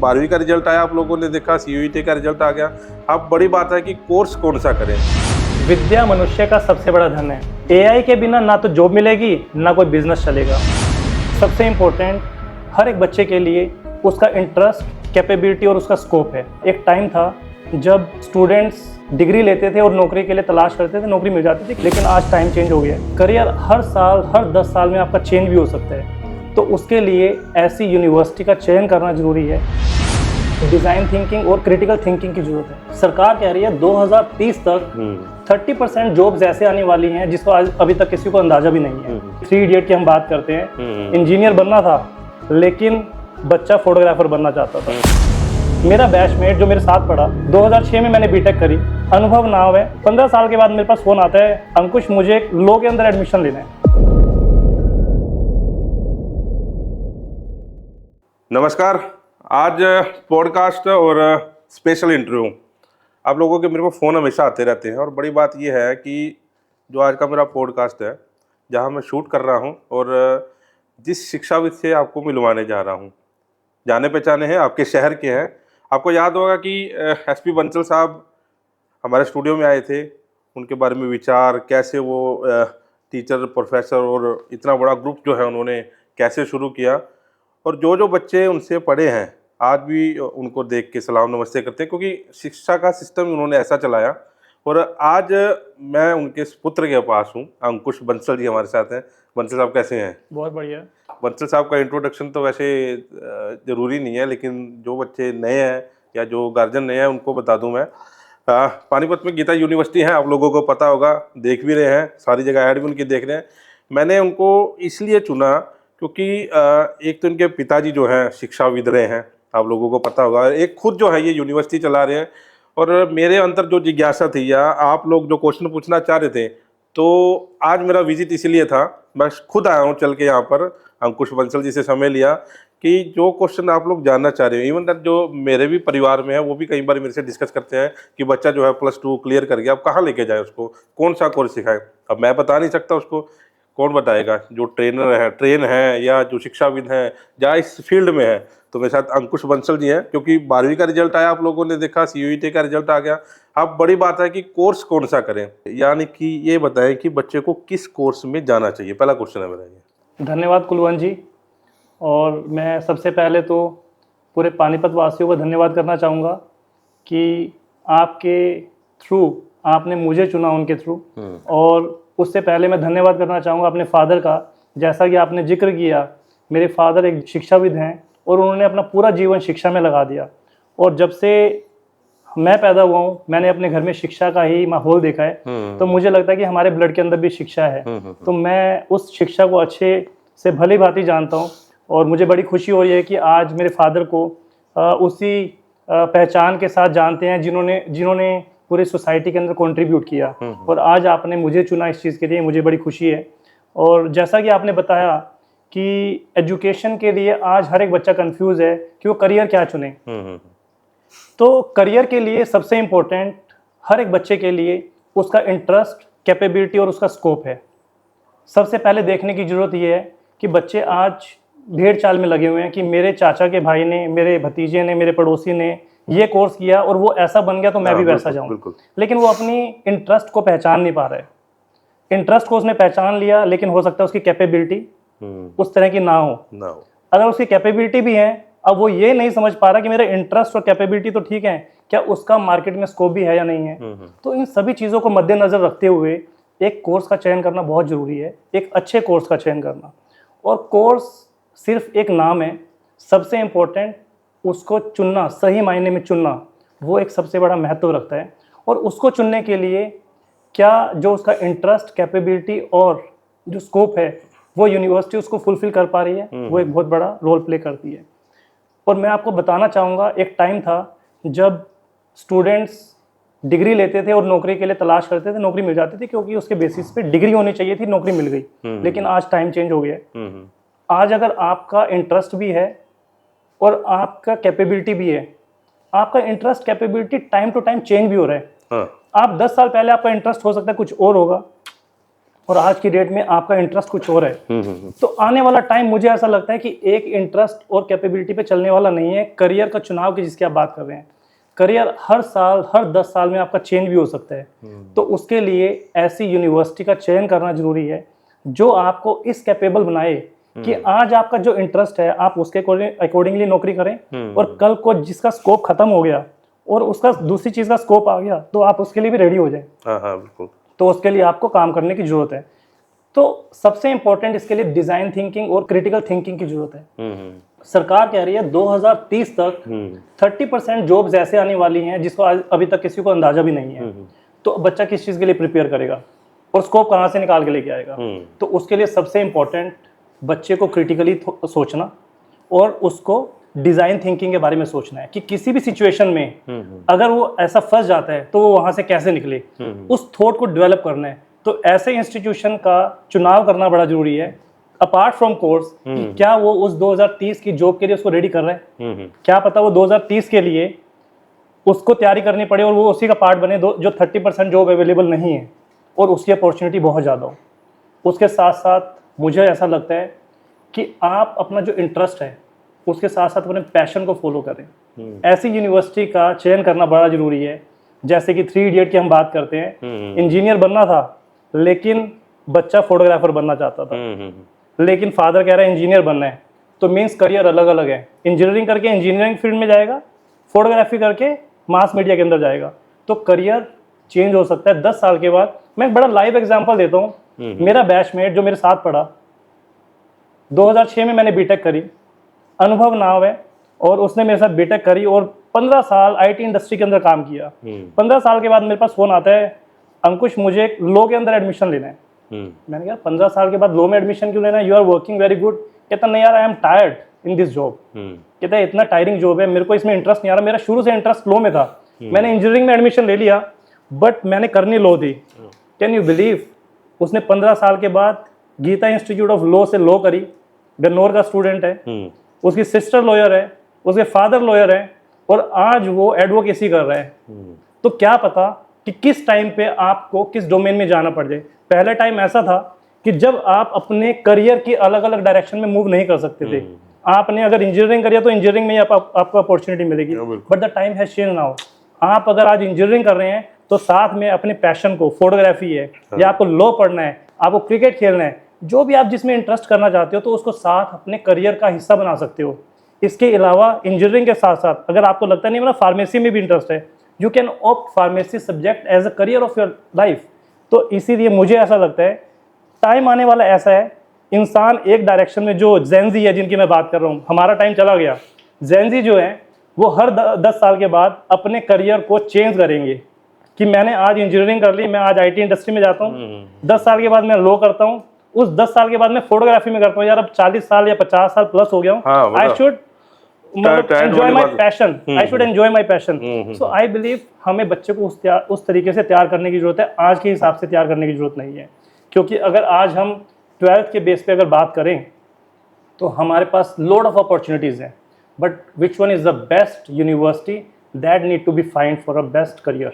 12वीं का रिजल्ट आया, आप लोगों ने देखा, CUET का रिजल्ट आ गया। अब बड़ी बात है कि कोर्स कौन सा करें। विद्या मनुष्य का सबसे बड़ा धन है। AI के बिना ना तो जॉब मिलेगी ना कोई बिजनेस चलेगा। सबसे इम्पोर्टेंट हर एक बच्चे के लिए उसका इंटरेस्ट, कैपेबिलिटी और उसका स्कोप है। एक टाइम था जब स्टूडेंट्स डिग्री लेते थे और नौकरी के लिए तलाश करते थे, नौकरी मिल जाती थी, लेकिन आज टाइम चेंज हो गया है। करियर हर साल, हर 10 साल में आपका चेंज भी हो सकता है, तो उसके लिए ऐसी यूनिवर्सिटी का चयन करना जरूरी है। डिज़ाइन थिंकिंग और क्रिटिकल थिंकिंग की जरूरत है। सरकार कह रही है 2030 तक 30% जॉब्स ऐसे आने वाली हैं जिसको आज अभी तक किसी को अंदाजा भी नहीं है। 3 इडियट की हम बात करते हैं, इंजीनियर बनना था लेकिन बच्चा फोटोग्राफर बनना चाहता था। मेरा बैचमेट जो मेरे साथ पढ़ा, 2006 में मैंने बीटेक करी, अनुभव नाम है। 15 साल के बाद मेरे पास फोन आता है, अंकुश मुझे लॉ के अंदर एडमिशन लेना है। नमस्कार। आज पॉडकास्ट और स्पेशल इंटरव्यू। आप लोगों के मेरे को फ़ोन हमेशा आते रहते हैं और बड़ी बात यह है कि जो आज का मेरा पॉडकास्ट है, जहां मैं शूट कर रहा हूं और जिस शिक्षाविद से आपको मिलवाने जा रहा हूं, जाने पहचाने हैं, आपके शहर के हैं। आपको याद होगा कि SP बंसल साहब हमारे स्टूडियो में आए थे। उनके बारे में विचार, कैसे वो टीचर, प्रोफेसर और इतना बड़ा ग्रुप जो है उन्होंने कैसे शुरू किया, और जो बच्चे उनसे पढ़े हैं आज भी उनको देख के सलाम नमस्ते करते हैं, क्योंकि शिक्षा का सिस्टम उन्होंने ऐसा चलाया। और आज मैं उनके पुत्र के पास हूँ। अंकुश बंसल जी हमारे साथ हैं। बंसल साहब कैसे हैं? बहुत बढ़िया। बंसल साहब का इंट्रोडक्शन तो वैसे ज़रूरी नहीं है, लेकिन जो बच्चे नए हैं या जो गार्जियन नए हैं उनको बता दूं मैं। पानीपत में गीता यूनिवर्सिटी है, आप लोगों को पता होगा, देख भी रहे हैं, सारी जगह ऐड भी उनकी देख रहे हैं। मैंने उनको इसलिए चुना क्योंकि एक तो इनके पिताजी जो हैं शिक्षाविद रहे हैं, आप लोगों को पता होगा। एक खुद जो है ये यूनिवर्सिटी चला रहे हैं। और मेरे अंदर जो जिज्ञासा थी या आप लोग जो क्वेश्चन पूछना चाह रहे थे, तो आज मेरा विजिट इसलिए था। मैं खुद आया हूँ चल के यहाँ पर, अंकुश बंसल जी से समय लिया कि जो क्वेश्चन आप लोग जानना चाह रहे हो, इवन दैट जो मेरे भी परिवार में है वो भी कई बार मेरे से डिस्कस करते हैं कि बच्चा जो है +2 क्लियर कर गया, अब कहाँ लेके जाए उसको, कौन सा कोर्स सिखाए। अब मैं बता नहीं सकता उसको, कौन बताएगा? जो ट्रेन है या जो शिक्षाविद हैं या इस फील्ड में है। तो मेरे साथ अंकुश बंसल जी हैं, क्योंकि 12वीं का रिजल्ट आया, आप लोगों ने देखा, CUET का रिजल्ट आ गया। अब बड़ी बात है कि कोर्स कौन सा करें, यानी कि ये बताएं कि बच्चे को किस कोर्स में जाना चाहिए। पहला क्वेश्चन है मेरा ये। धन्यवाद कुलवंत जी। और मैं सबसे पहले तो पूरे पानीपत वासियों को धन्यवाद करना चाहूँगा कि आपके थ्रू आपने मुझे चुना, उनके थ्रू। और उससे पहले मैं धन्यवाद करना चाहूँगा अपने फादर का। जैसा कि आपने जिक्र किया, मेरे फादर एक शिक्षाविद हैं और उन्होंने अपना पूरा जीवन शिक्षा में लगा दिया। और जब से मैं पैदा हुआ हूँ, मैंने अपने घर में शिक्षा का ही माहौल देखा है। तो मुझे लगता है कि हमारे ब्लड के अंदर भी शिक्षा है। तो मैं उस शिक्षा को अच्छे से भली भांति जानता हूँ और मुझे बड़ी खुशी हो रही है कि आज मेरे फादर को उसी पहचान के साथ जानते हैं जिन्होंने पूरी सोसाइटी के अंदर कंट्रीब्यूट किया। और आज आपने मुझे चुना इस चीज़ के लिए, मुझे बड़ी खुशी है। और जैसा कि आपने बताया कि एजुकेशन के लिए आज हर एक बच्चा कंफ्यूज है कि वो करियर क्या चुने। तो करियर के लिए सबसे इम्पोर्टेंट हर एक बच्चे के लिए उसका इंटरेस्ट, कैपेबिलिटी और उसका स्कोप है। सबसे पहले देखने की ज़रूरत ये है कि बच्चे आज भेड़ चाल में लगे हुए हैं कि मेरे चाचा के भाई ने, मेरे भतीजे ने, मेरे पड़ोसी ने ये कोर्स किया और वो ऐसा बन गया तो मैं भी वैसा जाऊं। लेकिन वो अपनी इंटरेस्ट को पहचान नहीं पा रहे। इंटरेस्ट को उसने पहचान लिया, लेकिन हो सकता है उसकी कैपेबिलिटी उस तरह की ना हो। अगर उसकी कैपेबिलिटी भी है, अब वो ये नहीं समझ पा रहा कि मेरा इंटरेस्ट और कैपेबिलिटी तो ठीक है, क्या उसका मार्केट में स्कोप भी है या नहीं है। तो इन सभी चीज़ों को मद्देनजर रखते हुए एक कोर्स का चयन करना बहुत ज़रूरी है, एक अच्छे कोर्स का चयन करना। और कोर्स सिर्फ एक नाम है, सबसे इम्पोर्टेंट उसको चुनना, सही मायने में चुनना, वो एक सबसे बड़ा महत्व रखता है। और उसको चुनने के लिए क्या जो उसका इंटरेस्ट, कैपेबिलिटी और जो स्कोप है वो यूनिवर्सिटी उसको फुलफिल कर पा रही है, वो एक बहुत बड़ा रोल प्ले करती है। और मैं आपको बताना चाहूँगा, एक टाइम था जब स्टूडेंट्स डिग्री लेते थे और नौकरी के लिए तलाश करते थे, नौकरी मिल जाती थी क्योंकि उसके बेसिस पे डिग्री होनी चाहिए थी, नौकरी मिल गई। लेकिन आज टाइम चेंज हो गया है। आज अगर आपका इंटरेस्ट भी है और आपका कैपेबिलिटी भी है, आपका interest, capability time to time change भी हो रहा है। आप 10 साल पहले आपका इंटरेस्ट हो सकता है कुछ और होगा, और आज की डेट में आपका इंटरेस्ट कुछ और है, तो आने वाला टाइम मुझे ऐसा लगता है कि एक इंटरेस्ट और कैपेबिलिटी पे चलने वाला नहीं है। करियर का चुनाव की जिसकी आप बात कर रहे हैं, करियर हर साल हर 10 साल में आपका चेंज भी हो सकता है। तो उसके लिए ऐसी यूनिवर्सिटी का चयन करना जरूरी है जो आपको इस कैपेबल बनाए कि आज आपका जो इंटरेस्ट है आप उसके अकॉर्डिंगली नौकरी करें, और कल को जिसका स्कोप खत्म हो गया और उसका दूसरी चीज का स्कोप आ गया तो आप उसके लिए भी रेडी हो जाए। हाँ हाँ बिल्कुल। तो उसके लिए आपको काम करने की जरूरत है। तो सबसे इंपॉर्टेंट इसके लिए डिजाइन थिंकिंग और क्रिटिकल थिंकिंग की जरूरत है। सरकार कह रही है 2030 तक 30% जॉब्स ऐसे आने वाली हैं जिसको अभी तक किसी को अंदाजा भी नहीं है। तो बच्चा किस चीज के लिए प्रिपेयर करेगा और स्कोप कहाँ से निकाल के लेके आएगा? तो उसके लिए सबसे इंपॉर्टेंट बच्चे को क्रिटिकली सोचना और उसको डिजाइन थिंकिंग के बारे में सोचना है कि किसी भी सिचुएशन में अगर वो ऐसा फंस जाता है तो वो वहां से कैसे निकले, उस थॉट को डेवलप करना है। तो ऐसे इंस्टीट्यूशन का चुनाव करना बड़ा जरूरी है अपार्ट फ्रॉम कोर्स, कि क्या वो उस 2030 की जॉब के लिए उसको रेडी कर रहे हैं। क्या पता वो 2030 के लिए उसको तैयारी करनी पड़े और वो उसी का पार्ट बने जो 30% जॉब अवेलेबल नहीं है और उसकी अपॉर्चुनिटी बहुत ज़्यादा हो। उसके साथ साथ मुझे ऐसा लगता है कि आप अपना जो इंटरेस्ट है उसके साथ साथ अपने पैशन को फॉलो करें। ऐसी यूनिवर्सिटी का चयन करना बड़ा जरूरी है। जैसे कि 3 इडियट की हम बात करते हैं, इंजीनियर बनना था लेकिन बच्चा फोटोग्राफर बनना चाहता था, लेकिन फादर कह रहा है इंजीनियर बनना है, तो मीन्स करियर अलग अलग है। इंजीनियरिंग करके इंजीनियरिंग फील्ड में जाएगा, फोटोग्राफी करके मास मीडिया के अंदर जाएगा। तो करियर चेंज हो सकता है 10 साल के बाद। मैं एक बड़ा लाइव एग्जांपल देता हूँ। मेरा बैचमेट जो मेरे साथ पढ़ा, 2006 में मैंने बीटेक करी, अनुभव नाम है, और उसने मेरे साथ बीटेक करी और 15 साल आईटी इंडस्ट्री के अंदर काम किया। 15 साल के बाद मेरे पास फोन आता है, अंकुश मुझे लॉ के अंदर एडमिशन लेना है। मैंने कहा 15 साल के बाद लॉ में एडमिशन क्यों लेना है, you are working very good. कहता नहीं यार, I am tired in this job. कहता है इतना टायरिंग जॉब है, मेरे को इसमें इंटरेस्ट नहीं आ रहा। मेरा शुरू से इंटरेस्ट लॉ में था, मैंने इंजीनियरिंग में एडमिशन ले लिया बट मैंने करनी लॉ थी। कैन यू बिलीव, उसने 15 साल के बाद गीता इंस्टीट्यूट ऑफ लॉ से लॉ करी, गन्नौर का स्टूडेंट है, उसकी सिस्टर लॉयर है, उसके फादर लॉयर है, और आज वो एडवोकेसी कर रहा है। तो क्या पता कि किस टाइम पे आपको किस डोमेन में जाना पड़ जाए। पहले टाइम ऐसा था कि जब आप अपने करियर की अलग अलग डायरेक्शन में मूव नहीं कर सकते थे। आपने अगर इंजीनियरिंग करी तो इंजीनियरिंग में ही आपको अपॉर्चुनिटी मिलेगी, but the time has change now. आप अगर आज इंजीनियरिंग कर रहे हैं तो साथ में अपने पैशन को, फोटोग्राफी है या आपको लॉ पढ़ना है, आपको क्रिकेट खेलना है, जो भी आप जिसमें इंटरेस्ट करना चाहते हो तो उसको साथ अपने करियर का हिस्सा बना सकते हो। इसके अलावा इंजीनियरिंग के साथ साथ अगर आपको लगता नहीं मतलब फार्मेसी में भी इंटरेस्ट है, you can opt pharmacy subject as a career of your life. तो इसीलिए मुझे ऐसा लगता है टाइम आने वाला ऐसा है, इंसान एक डायरेक्शन में, जो जेनजी है जिनकी मैं बात कर रहा हूँ, हमारा टाइम चला गया। जेनजी जो है वो हर 10 साल के बाद अपने करियर को चेंज करेंगे कि मैंने आज इंजीनियरिंग कर ली, मैं आज आईटी इंडस्ट्री में जाता हूँ, 10 साल के बाद मैं लॉ करता हूँ, उस 10 साल के बाद मैं फोटोग्राफी में करता हूँ। यार अब 40 साल या 50 साल प्लस हो गया हूँ, I should enjoy my passion, I should enjoy my passion. So I believe हमें बच्चे को उस तरीके से तैयार करने की जरूरत है, आज के हिसाब से तैयार करने की जरूरत नहीं है। क्योंकि अगर आज हम 12th के बेस पे अगर बात करें तो हमारे पास लॉट ऑफ अपॉर्चुनिटीज हैं, but which one is the best university that need to be find for a best career.